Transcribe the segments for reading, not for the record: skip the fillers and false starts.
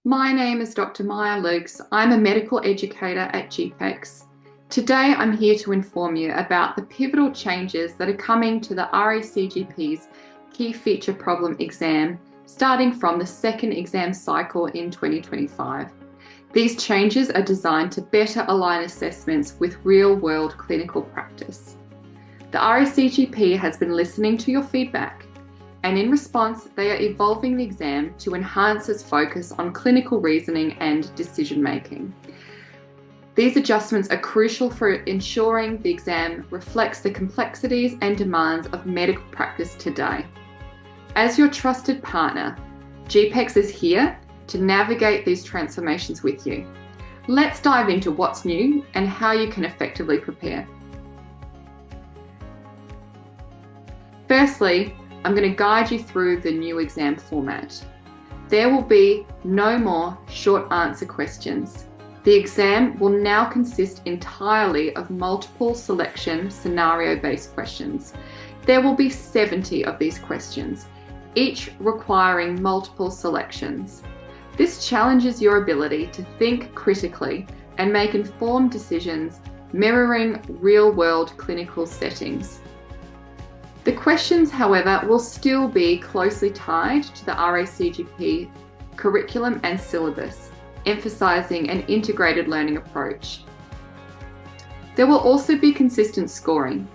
My name is Dr. Maya Lukes. I'm a medical educator at GPEx. Today I'm here to inform you about the pivotal changes that are coming to the RACGP's Key Feature Problem exam starting from the second exam cycle in 2025. These changes are designed to better align assessments with real-world clinical practice. The RACGP has been listening to your feedback, and in response, they are evolving the exam to enhance its focus on clinical reasoning and decision-making. These adjustments are crucial for ensuring the exam reflects the complexities and demands of medical practice today. As your trusted partner, GPEx is here to navigate these transformations with you. Let's dive into what's new and how you can effectively prepare. Firstly, I'm going to guide you through the new exam format. There will be no more short answer questions. The exam will now consist entirely of multiple selection scenario-based questions. There will be 70 of these questions, each requiring multiple selections. This challenges your ability to think critically and make informed decisions mirroring real-world clinical settings. The questions, however, will still be closely tied to the RACGP curriculum and syllabus, emphasising an integrated learning approach. There will also be consistent scoring.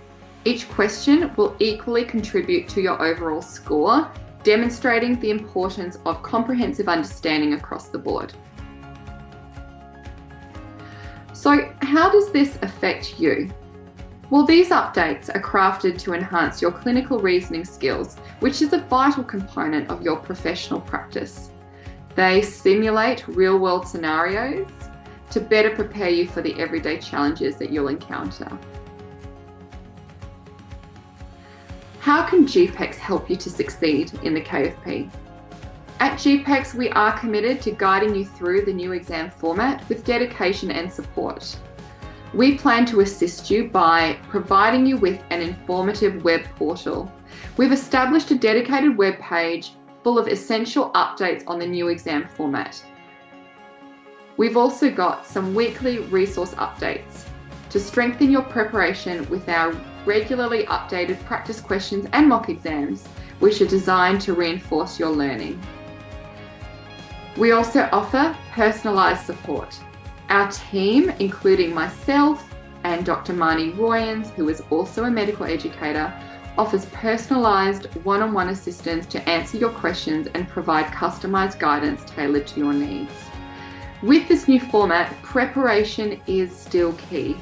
Each question will equally contribute to your overall score, demonstrating the importance of comprehensive understanding across the board. So, how does this affect you? Well, these updates are crafted to enhance your clinical reasoning skills, which is a vital component of your professional practice. They simulate real-world scenarios to better prepare you for the everyday challenges that you'll encounter. How can GPEx help you to succeed in the KFP? At GPEx, we are committed to guiding you through the new exam format with dedication and support. We plan to assist you by providing you with an informative web portal. We've established a dedicated web page full of essential updates on the new exam format. We've also got some weekly resource updates to strengthen your preparation with our regularly updated practice questions and mock exams, which are designed to reinforce your learning. We also offer personalised support. Our team, including myself and Dr. Marnie Royans, who is also a medical educator, offers personalised one-on-one assistance to answer your questions and provide customised guidance tailored to your needs. With this new format, preparation is still key.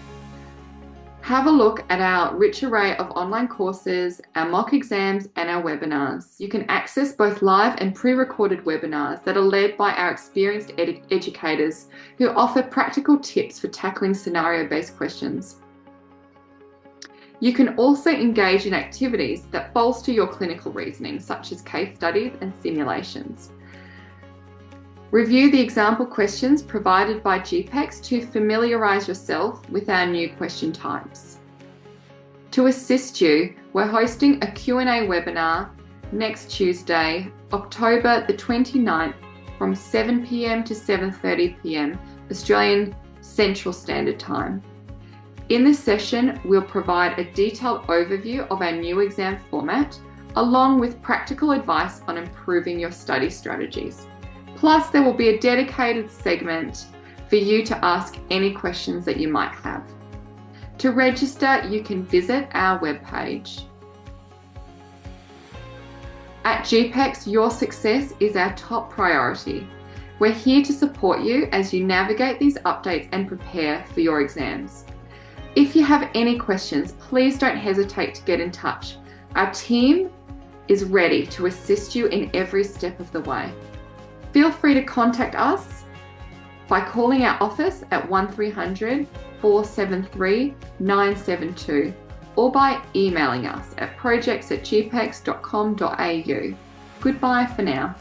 Have a look at our rich array of online courses, our mock exams, and our webinars. You can access both live and pre-recorded webinars that are led by our experienced educators who offer practical tips for tackling scenario-based questions. You can also engage in activities that bolster your clinical reasoning, such as case studies and simulations. Review the example questions provided by GPEx to familiarise yourself with our new question types. To assist you, we're hosting a Q&A webinar next Tuesday, October the 29th from 7 p.m. to 7:30 p.m. Australian Central Standard Time. In this session, we'll provide a detailed overview of our new exam format, along with practical advice on improving your study strategies. Plus, there will be a dedicated segment for you to ask any questions that you might have. To register, you can visit our webpage. At GPEx, your success is our top priority. We're here to support you as you navigate these updates and prepare for your exams. If you have any questions, please don't hesitate to get in touch. Our team is ready to assist you in every step of the way. Feel free to contact us by calling our office at 1300 473 972 or by emailing us at projects@gpex.com.au. Goodbye for now.